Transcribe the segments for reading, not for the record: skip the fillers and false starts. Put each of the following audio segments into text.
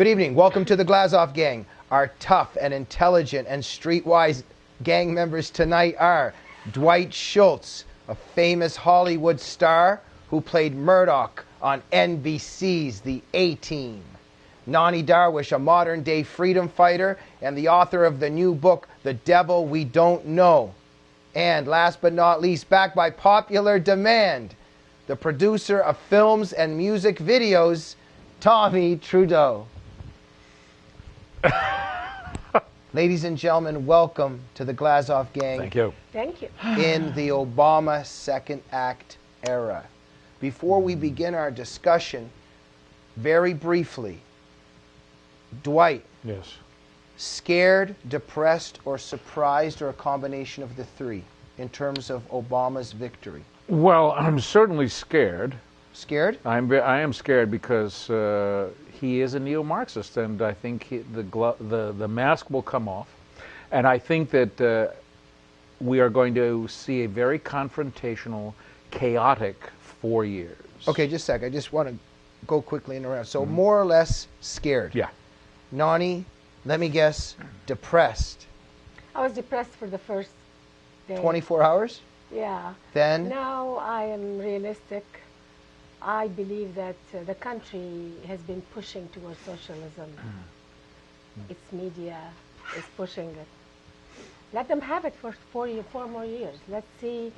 Good evening. Welcome to the Glazov gang. Our tough and intelligent and streetwise gang members tonight are Dwight Schultz, a famous Hollywood star who played Murdoch on NBC's The A-Team. Nonie Darwish, a modern-day freedom fighter and the author of the new book, The Devil We Don't Know. And last but not least, back by popular demand, the producer of films and music videos, Tommi Trudeau. Ladies and gentlemen, welcome to the Glazov gang. Thank you. Thank you. In the Obama second act era. Before we begin our discussion, very briefly, Dwight. Yes. Scared, depressed, or surprised, or a combination of the three in terms of Obama's victory? Well, I'm certainly scared. Scared? I am scared because he is a neo-Marxist, and I think the mask will come off, and I think that we are going to see a very confrontational, chaotic 4 years. Okay, just a sec. I just want to go quickly in around. So more or less scared. Yeah. Nonie, let me guess, depressed. I was depressed for the first day. 24 hours? Yeah. Then? Now I am realistic. I believe that the country has been pushing towards socialism. Its media is pushing it. Let them have it for 4 more years. Let's see.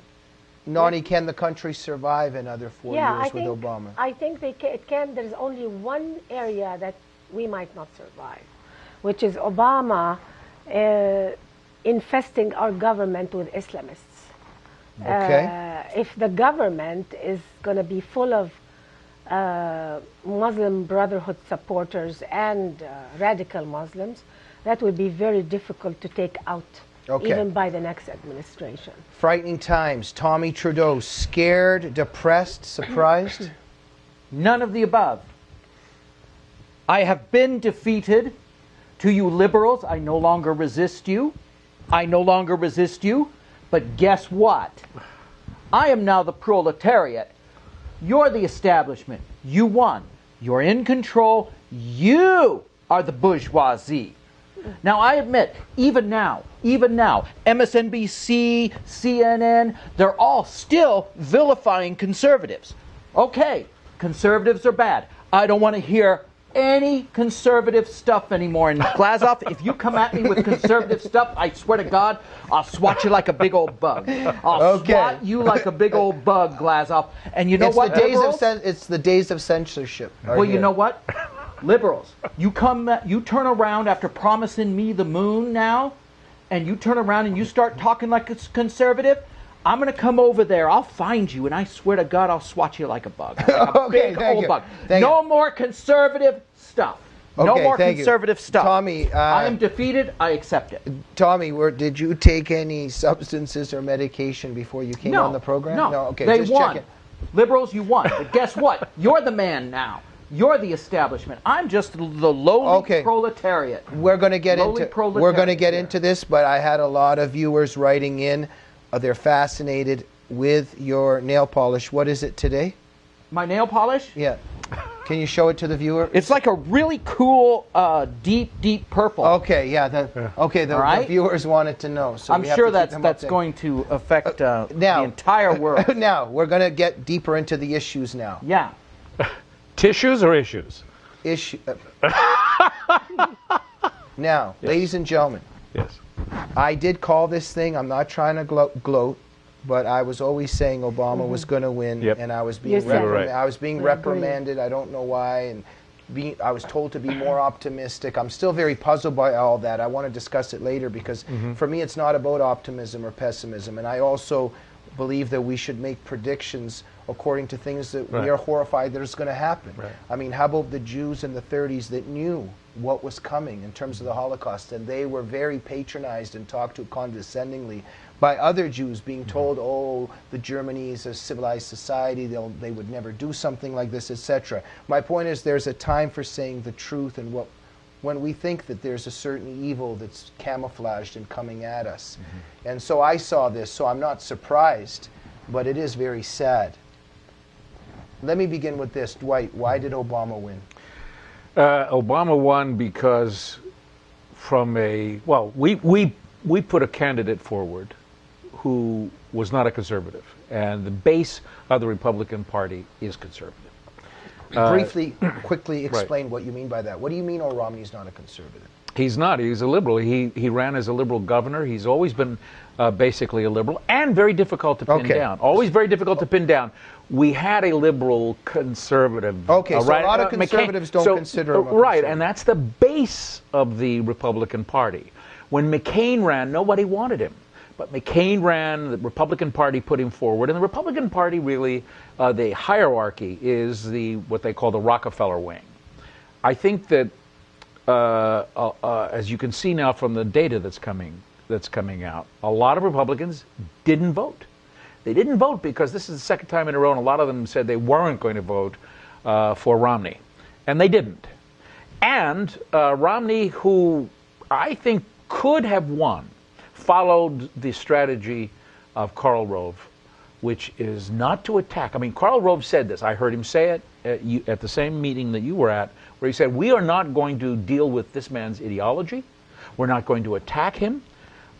Nonie, can the country survive another 4 years with Obama? I think it can. There's only one area that we might not survive, which is Obama infesting our government with Islamists. Okay. If the government is going to be full of Muslim Brotherhood supporters and radical Muslims, that would be very difficult to take out, even by the next administration. Frightening times. Tommi Trudeau, scared, depressed, surprised? None of the above. I have been defeated. To you liberals, I no longer resist you. I no longer resist you. But guess what? I am now the proletariat. You're the establishment. You won. You're in control. You are the bourgeoisie. Now, I admit, even now, MSNBC, CNN, they're all still vilifying conservatives. Okay, conservatives are bad. I don't want to hear any conservative stuff anymore. And Glazov, if you come at me with conservative stuff, I swear to God, I'll swat you like a big old bug. I'll swat you like a big old bug, Glazov. And you know what, liberals? It's the days of censorship. Well, you know what? Liberals, you turn around after promising me the moon now, and you turn around and you start talking like a conservative, I'm going to come over there. I'll find you, and I swear to God, I'll swat you like a bug. Like a big old bug. No more conservative stuff. No more conservative stuff. Tommi, I am defeated. I accept it. Tommi, did you take any substances or medication before you came on the program? No. Okay, they just won. checking. Liberals, you won. But guess what? You're the man now. You're the establishment. I'm just the lowly proletariat. We're going to get into this, but I had a lot of viewers writing in. They're fascinated with your nail polish. What is it today? My nail polish? Yeah. Can you show it to the viewer? It's like a really cool, deep purple. Okay, yeah. The viewers wanted to know. So I'm sure that's going to affect the entire world. Now, we're going to get deeper into the issues now. Yeah. Tissues or issues? Now, ladies and gentlemen. Yes. I did call this thing, I'm not trying to gloat, but I was always saying Obama was going to win, and I was being reprimanded. I don't know why, and I was told to be more optimistic. I'm still very puzzled by all that. I want to discuss it later because for me it's not about optimism or pessimism, and I also believe that we should make predictions according to things that we are horrified that is going to happen. Right. I mean, how about the Jews in the 30s that knew what was coming in terms of the Holocaust, and they were very patronized and talked to condescendingly by other Jews, being told, oh, the Germany is a civilized society, they would never do something like this, etc. My point is there's a time for saying the truth, and when we think that there's a certain evil that's camouflaged and coming at us. And so I saw this, so I'm not surprised, but it is very sad. Let me begin with this. Dwight, why did Obama win? Obama won because we put a candidate forward who was not a conservative, and the base of the Republican Party is conservative. Quickly explain what you mean by that. What do you mean Romney's not a conservative? He's not. He's a liberal. He ran as a liberal governor. He's always been basically a liberal and very difficult to pin down. Always very difficult to pin down. We had a liberal conservative. Okay, so a lot of conservatives don't consider him a right, conservative. and that's the base of the Republican Party. When McCain ran, nobody wanted him. But McCain ran, the Republican Party put him forward, and the Republican Party really, the hierarchy is what they call the Rockefeller wing. I think that, as you can see now from the data that's coming out, a lot of Republicans didn't vote. They didn't vote because this is the second time in a row, and a lot of them said they weren't going to vote for Romney, and they didn't. And Romney, who I think could have won, followed the strategy of Karl Rove, which is not to attack. I mean, Karl Rove said this. I heard him say it at the same meeting that you were at, where he said, we are not going to deal with this man's ideology. We're not going to attack him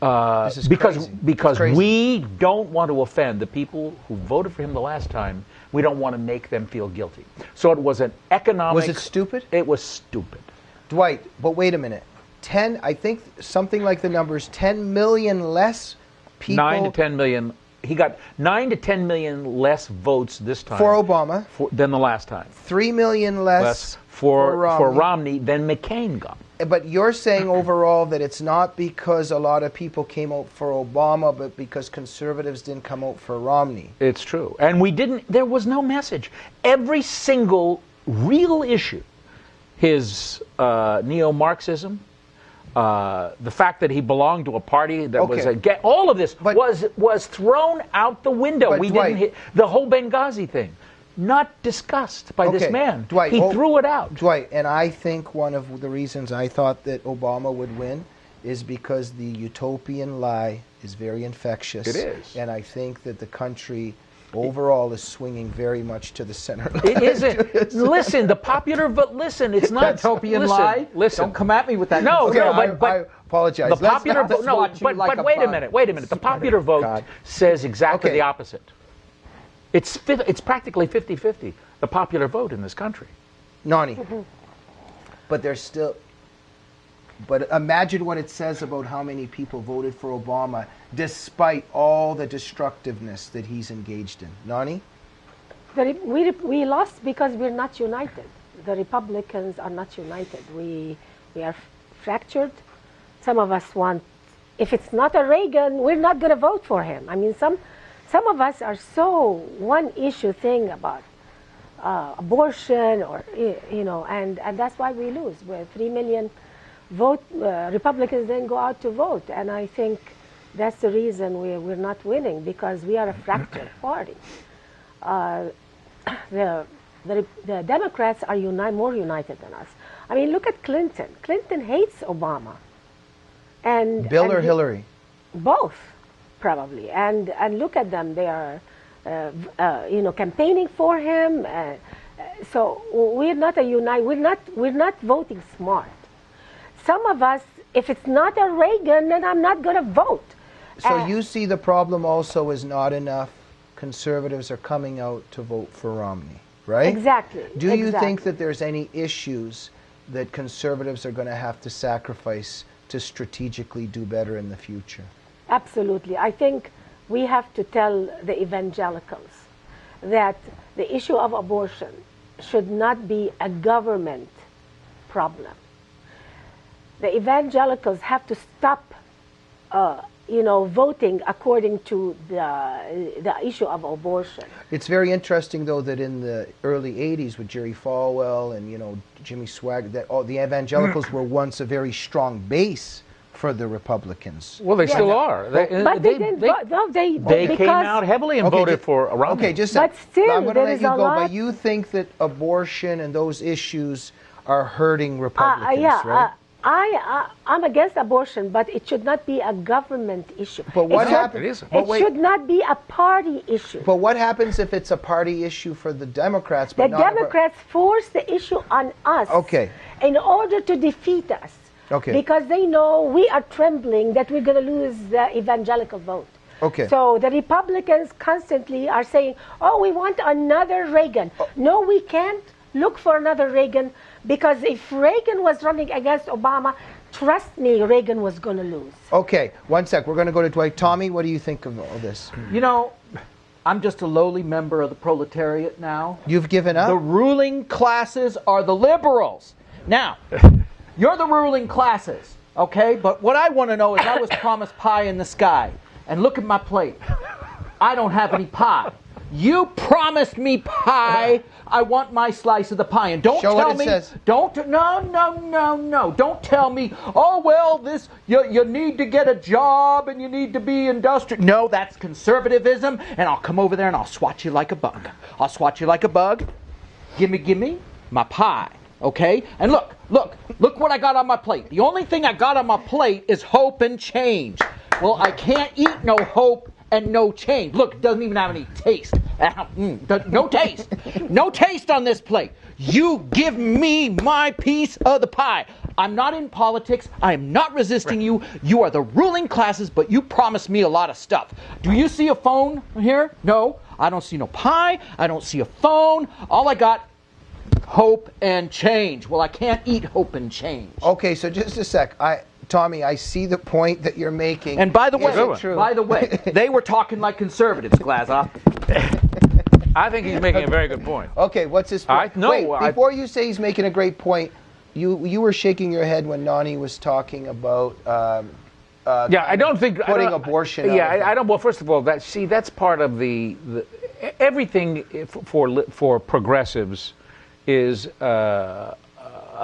because we don't want to offend the people who voted for him the last time. We don't want to make them feel guilty. So it was an economic... Was it stupid? It was stupid. Dwight, but wait a minute. I think something like the numbers, 10 million less people... 9 to 10 million. He got 9 to 10 million less votes this time. For Obama. Than the last time. 3 million less for Romney than McCain got. But you're saying overall that it's not because a lot of people came out for Obama, but because conservatives didn't come out for Romney. It's true. And there was no message. Every single real issue, his neo-Marxism, the fact that he belonged to a party that was all of this was thrown out the window. We didn't hit the whole Benghazi thing. Not discussed by this man. Dwight, he threw it out. Dwight, and I think one of the reasons I thought that Obama would win is because the utopian lie is very infectious. It is. And I think that the country overall is swinging very much to the center. It isn't. Listen, the popular vote. Listen, it's not utopian lie. Listen, don't come at me with that. No, but I apologize. The popular vote. No, but wait a minute. Wait a minute. The popular vote says exactly the opposite. It's practically 50-50. The popular vote in this country. Nonie. But there's still. But imagine what it says about how many people voted for Obama, despite all the destructiveness that he's engaged in. Nonie? We lost because we're not united. The Republicans are not united. We are fractured. Some of us want, if it's not a Reagan, we're not going to vote for him. I mean, some of us are so one-issue thing about abortion, or and that's why we lose. We're 3 million Republicans then go out to vote, and I think that's the reason we're not winning, because we are a fractured party. The Democrats are more united than us. I mean, look at Clinton. Clinton hates Obama. And Bill or Hillary? Both, probably. And look at them. They are, campaigning for him. So we're not We're not voting smart. Some of us, if it's not a Reagan, then I'm not going to vote. So you see the problem also is not enough conservatives are coming out to vote for Romney, right? Exactly. Do you think that there's any issues that conservatives are going to have to sacrifice to strategically do better in the future? Absolutely. I think we have to tell the evangelicals that the issue of abortion should not be a government problem. The evangelicals have to stop, voting according to the issue of abortion. It's very interesting, though, that in the early 80s with Jerry Falwell and, Jimmy Swaggart, that all the evangelicals were once a very strong base for the Republicans. Well, they still are. But they didn't vote. No, they came out heavily and voted for Romney. Okay, just but still, I'm going to let you go. Lot. But you think that abortion and those issues are hurting Republicans, right? I'm against abortion, but it should not be a government issue. But what happens? It should not be a party issue. But what happens if it's a party issue for the Democrats? The Democrats force the issue on us. Okay. in order to defeat us. Okay. Because they know we are trembling that we're going to lose the evangelical vote. Okay. So the Republicans constantly are saying, oh, we want another Reagan. No, we can't look for another Reagan, because if Reagan was running against Obama, trust me, Reagan was going to lose. Okay, one sec. We're going to go to Dwight. Tommy, what do you think of all this? You know, I'm just a lowly member of the proletariat now. You've given up? The ruling classes are the liberals. Now, you're the ruling classes, okay? But what I want to know is, I was promised pie in the sky. And look at my plate. I don't have any pie. You promised me pie. I want my slice of the pie. And don't Show tell what it me. says. No. Don't tell me, oh, well, this you need to get a job and you need to be industrial. No, that's conservatism. And I'll come over there and I'll swat you like a bug. I'll swat you like a bug. Give me my pie. Okay? And look what I got on my plate. The only thing I got on my plate is hope and change. Well, I can't eat no hope and no change. Look, it doesn't even have any taste. No taste. No taste on this plate. You give me my piece of the pie. I'm not in politics. I am not resisting you. You are the ruling classes, but you promised me a lot of stuff. Do you see a phone here? No. I don't see no pie. I don't see a phone. All I got, hope and change. Well, I can't eat hope and change. Okay, so just a sec. Tommy, I see the point that you're making. And by the way, they were talking like conservatives, Glazov. I think he's making a very good point. Okay, what's his point? Before you say he's making a great point, you were shaking your head when Nonie was talking about I don't think putting abortion. I don't. Well, first of all, that's part of the everything for progressives is a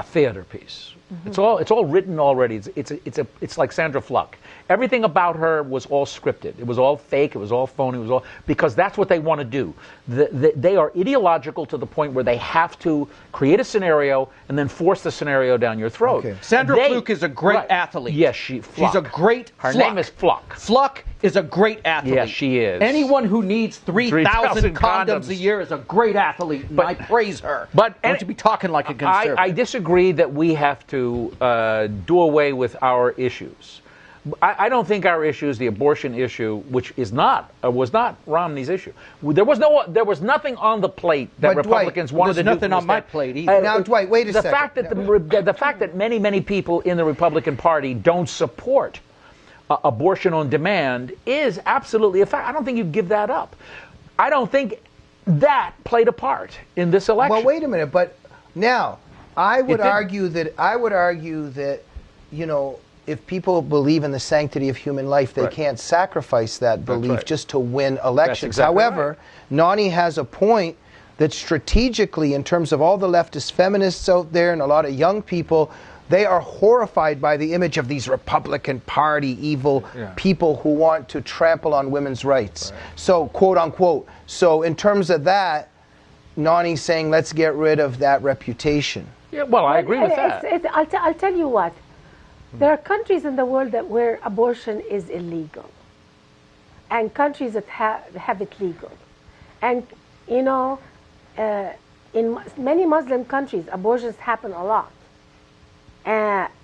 theater piece. Mm-hmm. It's all written already. It's like Sandra Fluck. Everything about her was all scripted. It was all fake. It was all phony. It was all because that's what they want to do. They are ideological to the point where they have to create a scenario and then force the scenario down your throat. Okay. Sandra Fluck is a great athlete. Yes, she's a great. Her name is Fluck. Fluck is a great athlete. Yes, she is. Anyone who needs 3,000 condoms a year is a great athlete, and I praise her. But don't you be talking like a conservative. I disagree that we have to do away with our issues. I don't think our issue is the abortion issue, which was not Romney's issue. There was nothing on the plate that Republicans wanted to do. There's nothing on my plate either. Now, Dwight, wait a second. The fact that many people in the Republican Party don't support abortion on demand is absolutely a fact. I don't think you give that up. I don't think that played a part in this election. Well, wait a minute, but now I would argue that if people believe in the sanctity of human life, they can't sacrifice that belief just to win elections. Exactly However, Nonie has a point that strategically, in terms of all the leftist feminists out there and a lot of young people, they are horrified by the image of these Republican Party evil people who want to trample on women's rights. Right. So, quote unquote. So, in terms of that, Nonie's saying, let's get rid of that reputation. Yeah, well, I agree with that. I'll tell you what. There are countries in the world where abortion is illegal, and countries that have it legal. And, in many Muslim countries, abortions happen a lot.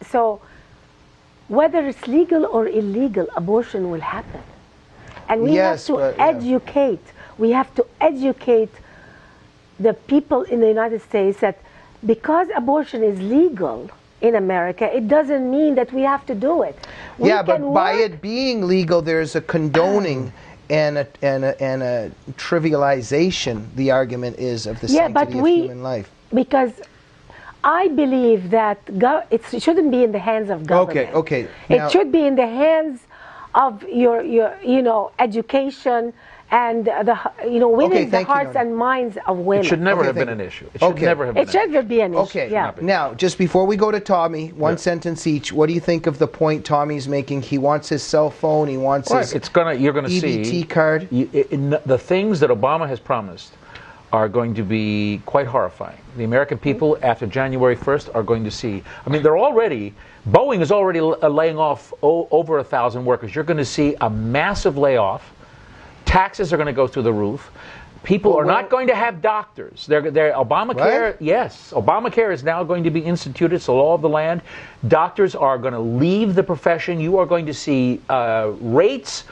So whether it's legal or illegal, abortion will happen. And we have to educate. We have to educate the people in the United States that because abortion is legal in America, it doesn't mean that we have to do it. But by it being legal, there's a condoning and a trivialization, the argument is, of the sanctity of human life. Because I believe that it shouldn't be in the hands of government. Okay. It should be in the hands of your education and winning the hearts and minds of women. It should never have been an issue. It should never have been. It should never be an issue. Okay. Yeah. Now, just before we go to Tommy, one sentence each. What do you think of the point Tommy's making? He wants his cell phone. He wants his you're going to EBT see card. The things that Obama has promised are going to be quite horrifying. The American people, after January 1st, are going to see. I mean, Boeing is already laying off over 1,000 workers. You're going to see a massive layoff. Taxes are going to go through the roof. People are not going to have doctors. Obamacare, What? yes, Obamacare is now going to be instituted. It's the law of the land. Doctors are going to leave the profession. You are going to see rates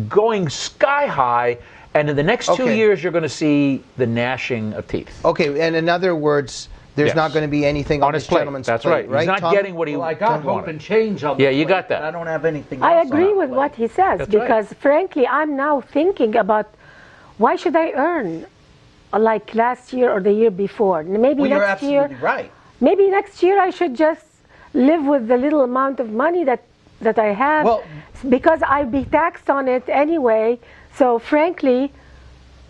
going sky high, and in the next 2 Okay. years, you're going to see the gnashing of teeth. Okay, and in other words, there's Yes. not going to be anything on this his plate. gentleman's That's plate, right. He's not Tom? getting what he Well, I got hope wanted. and change on Yeah, the you plate, got that. but I don't have anything I else on agree the with plate. what he says That's right. because, frankly, I'm now thinking about why should I earn like last year or the year before? Maybe Well, you're next year. absolutely right. Maybe next year I should just live with the little amount of money that I have, Well- because I'd be taxed on it anyway. So, frankly,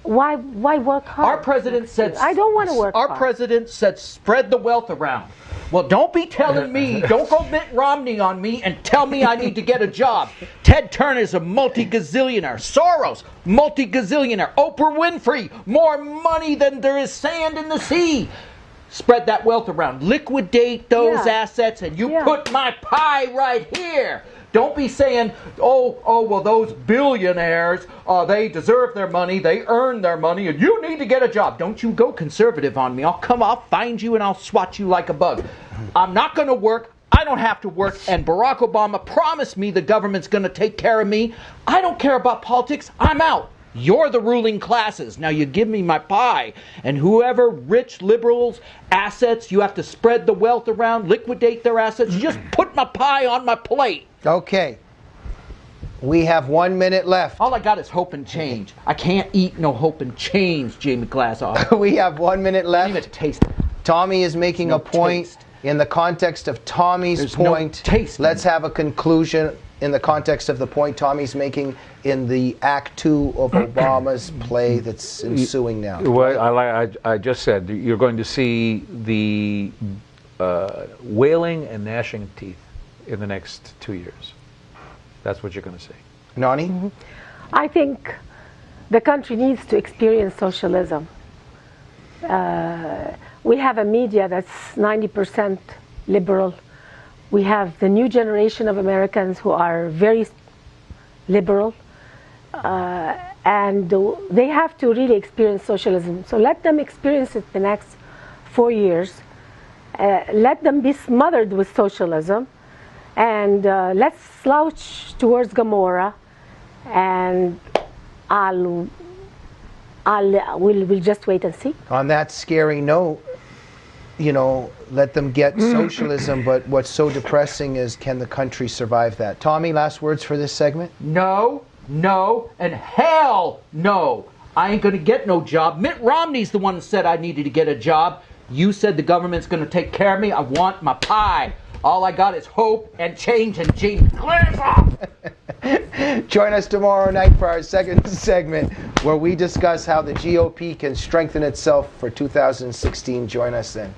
why work hard? Our president said, I don't want to work Our hard. president said, spread the wealth around. Well, don't be telling me, don't go Mitt Romney on me and tell me I need to get a job. Ted Turner's a multi-gazillionaire. Soros, multi-gazillionaire. Oprah Winfrey, more money than there is sand in the sea. Spread that wealth around. Liquidate those Yeah. assets and you Yeah. put my pie right here. Don't be saying, well, those billionaires, they deserve their money, they earn their money, and you need to get a job. Don't you go conservative on me. I'll find you and I'll swat you like a bug. I'm not going to work. I don't have to work. And Barack Obama promised me the government's going to take care of me. I don't care about politics. I'm out. You're the ruling classes. Now you give me my pie. And whoever rich liberals, assets, you have to spread the wealth around, liquidate their assets. You just put my pie on my plate. Okay. We have 1 minute left. All I got is hope and change. I can't eat no hope and change, Jamie Glazov. We have 1 minute I didn't left. even taste it. Tommy is making No a point. taste. In the context of Tommy's There's no point, taste in let's it. have a conclusion in the context of the point Tommy's making in the Act 2 of Obama's play that's ensuing now. Well, I just said you're going to see the wailing and gnashing of teeth in the next 2 years. That's what you're going to see. Nonie? I think the country needs to experience socialism. We have a media that's 90% liberal. We have the new generation of Americans who are very liberal, and they have to really experience socialism. So let them experience it the next 4 years. Let them be smothered with socialism, and let's slouch towards Gomorrah, and we'll just wait and see. On that scary note, let them get socialism, but what's so depressing is, can the country survive that? Tommy, last words for this segment? No, and hell no. I ain't going to get no job. Mitt Romney's the one that said I needed to get a job. You said the government's going to take care of me. I want my pie. All I got is hope and change and Jamie Glazov. Join us tomorrow night for our second segment, where we discuss how the GOP can strengthen itself for 2016. Join us then.